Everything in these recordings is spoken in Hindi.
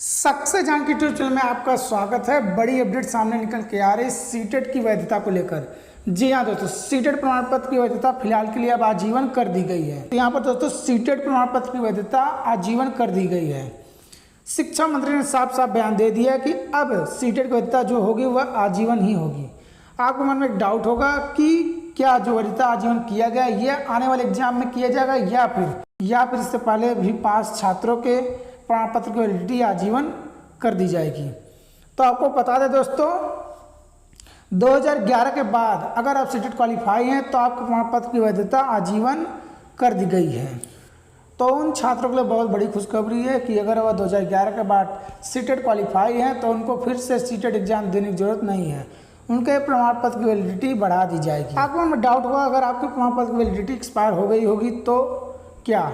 सक्सेस जहां की यूट्यूब चैनल में आपका स्वागत है। बड़ी अपडेट सामने निकल के आ रही है सीटेट की वैधता को लेकर। जी हाँ दोस्तों, सीटेट प्रमाण पत्र की वैधता फिलहाल के लिए अब आजीवन कर दी गई है। तो यहाँ पर दोस्तों सीटेट प्रमाण पत्र की वैधता आजीवन कर दी गई है। शिक्षा मंत्री ने साफ साफ बयान दे दिया कि अब सीटेट की वैधता जो होगी वह आजीवन ही होगी। आपके मन में एक डाउट होगा कि क्या जो वैधता आजीवन किया गया यह आने वाले एग्जाम में किया जाएगा या फिर इससे पहले भी पास छात्रों के प्रमाण पत्र की वैलिडिटी आजीवन कर दी जाएगी। तो आपको बता दें दोस्तों, 2011 के बाद अगर आप सीटेट क्वालिफाई हैं तो आपके प्रमाण पत्र की वैधता आजीवन कर दी गई है। तो उन छात्रों के लिए बहुत बड़ी खुशखबरी है कि अगर वह 2011 के बाद सीटेट क्वालिफाई हैं तो उनको फिर से सीटेट एग्जाम देने की जरूरत नहीं है, उनके प्रमाण पत्र की वैलिडिटी बढ़ा दी जाएगी। आपको मन में डाउट होगा, अगर आपके प्रमाण पत्र की वैलिडिटी एक्सपायर हो गई होगी तो क्या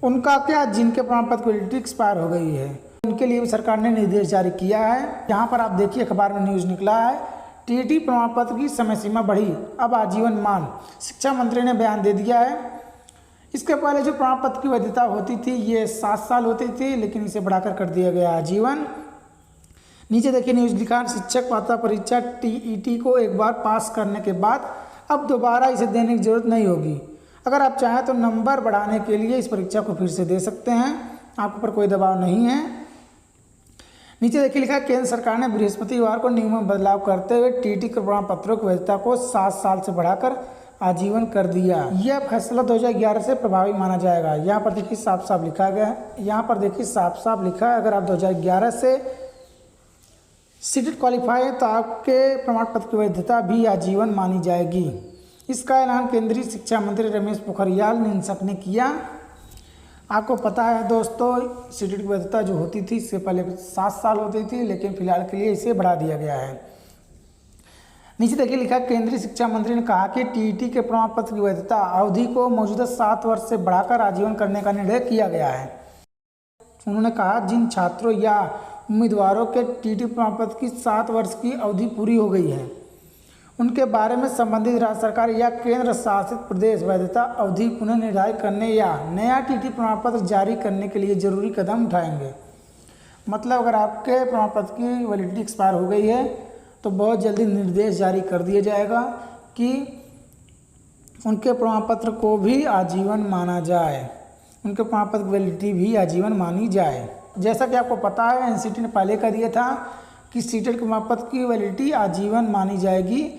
उनका क्या जिनके प्रमाण पत्र की वैलिडिटी एक्सपायर हो गई है उनके लिए भी सरकार ने निर्देश जारी किया है। यहाँ पर आप देखिए अखबार में न्यूज़ निकला है, टीईटी प्रमाण पत्र की समय सीमा बढ़ी, अब आजीवन मान। शिक्षा मंत्री ने बयान दे दिया है। इसके पहले जो प्रमाण पत्र की वैधता होती थी ये 7 साल होती थी, लेकिन इसे बढ़ाकर कर दिया गया आजीवन। नीचे देखिए न्यूज़ लिखा, शिक्षक पात्रता परीक्षा टीईटी को एक बार पास करने के बाद अब दोबारा इसे देने की जरूरत नहीं होगी। अगर आप चाहें तो नंबर बढ़ाने के लिए इस परीक्षा को फिर से दे सकते हैं, आपके ऊपर कोई दबाव नहीं है। नीचे देखिए लिखा है, केंद्र सरकार ने बृहस्पतिवार को नियमों में बदलाव करते हुए टीईटी के प्रमाण पत्रों की वैधता को 7 साल से बढ़ाकर आजीवन कर दिया। यह फैसला 2011 से प्रभावी माना जाएगा। यहाँ पर देखिए साफ साफ लिखा गया है, यहाँ पर देखिए साफ साफ लिखा है, अगर आप 2011 से सीटेट क्वालिफाई है तो आपके प्रमाण पत्र की वैधता भी आजीवन मानी जाएगी। इसका ऐलान केंद्रीय शिक्षा मंत्री रमेश पोखरियाल निशंक ने किया। आपको पता है दोस्तों, सीटेट की वैधता जो होती थी इससे पहले 7 साल होती थी, लेकिन फिलहाल के लिए इसे बढ़ा दिया गया है। नीचे देखिए लिखा, केंद्रीय शिक्षा मंत्री ने कहा कि टीईटी के प्रमाण पत्र की वैधता अवधि को मौजूदा 7 वर्ष से बढ़ाकर आजीवन करने का निर्णय किया गया है। उन्होंने कहा, जिन छात्रों या उम्मीदवारों के टीईटी प्रमाण पत्र की 7 वर्ष की अवधि पूरी हो गई है उनके बारे में संबंधित राज्य सरकार या केंद्र शासित प्रदेश वैधता अवधि पुनः निर्धारित करने या नया टीईटी प्रमाण पत्र जारी करने के लिए जरूरी कदम उठाएंगे। मतलब अगर आपके प्रमाण पत्र की वैलिडिटी एक्सपायर हो गई है तो बहुत जल्दी निर्देश जारी कर दिया जाएगा कि उनके प्रमाण पत्र को भी आजीवन माना जाए, उनके प्रमाण पत्र की वैलिडिटी भी आजीवन मानी जाए। जैसा कि आपको पता है, एनसीटी ने पहले कर दिया था कि सीटेट के प्रमाण पत्र की वैलिडिटी आजीवन मानी जाएगी,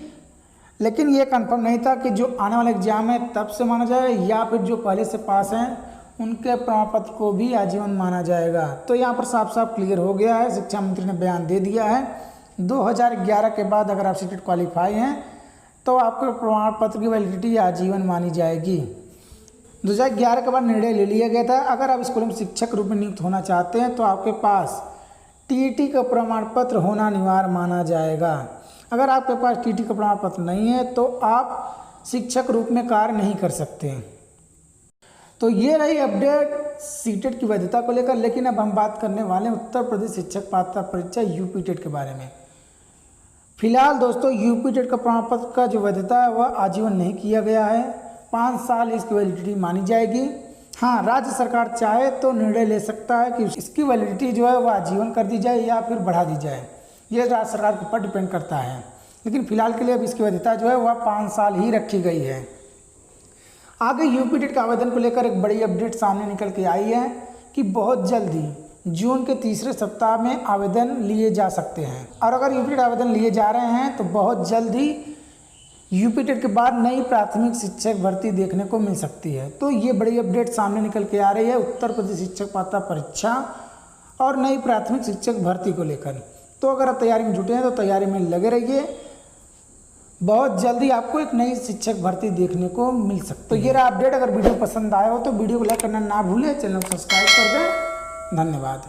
लेकिन ये कंफर्म नहीं था कि जो आने वाला एग्जाम है तब से माना जाए या फिर जो पहले से पास हैं उनके प्रमाण पत्र को भी आजीवन माना जाएगा। तो यहाँ पर साफ साफ क्लियर हो गया है, शिक्षा मंत्री ने बयान दे दिया है। 2011 के बाद अगर आप सीटेट क्वालिफाई हैं तो आपके प्रमाण पत्र की वैलिडिटी आजीवन मानी जाएगी। 2011 के बाद निर्णय ले लिया गया था, अगर आप स्कूल में शिक्षक रूप में नियुक्त होना चाहते हैं तो आपके पास टीईटी का प्रमाण पत्र होना अनिवार्य माना जाएगा। अगर आपके पास टीईटी का प्रमाण पत्र नहीं है तो आप शिक्षक रूप में कार्य नहीं कर सकते। तो ये रही अपडेट सीटेट की वैधता को लेकर। लेकिन अब हम बात करने वाले हैं उत्तर प्रदेश शिक्षक पात्रता परीक्षा यूपी टेट के बारे में। फिलहाल दोस्तों यूपी टेट का प्रमाण पत्र का जो वैधता है वह आजीवन नहीं किया गया है, 5 साल इसकी वैलिडिटी मानी जाएगी। हाँ, राज्य सरकार चाहे तो निर्णय ले सकता है कि इसकी वैलिडिटी जो है वह आजीवन कर दी जाए या फिर बढ़ा दी जाए, ये राज्य सरकार के ऊपर डिपेंड करता है। लेकिन फिलहाल के लिए अब इसकी वैधता जो है वह 5 साल ही रखी गई है। आगे यूपी टेट के आवेदन को लेकर एक बड़ी अपडेट सामने निकल के आई है कि बहुत जल्दी जून के तीसरे सप्ताह में आवेदन लिए जा सकते हैं। और अगर यूपी टेट आवेदन लिए जा रहे हैं तो बहुत जल्दी यूपी टेट के बाद नई प्राथमिक शिक्षक भर्ती देखने को मिल सकती है। तो ये बड़ी अपडेट सामने निकल के आ रही है उत्तर प्रदेश शिक्षक पात्रता परीक्षा और नई प्राथमिक शिक्षक भर्ती को लेकर। तो अगर आप तैयारी में जुटे हैं तो तैयारी में लगे रहिए, बहुत जल्दी आपको एक नई शिक्षक भर्ती देखने को मिल सकती है। तो ये रहा अपडेट। अगर वीडियो पसंद आया हो तो वीडियो को लाइक करना ना भूलें, चैनल को सब्सक्राइब कर दें। धन्यवाद।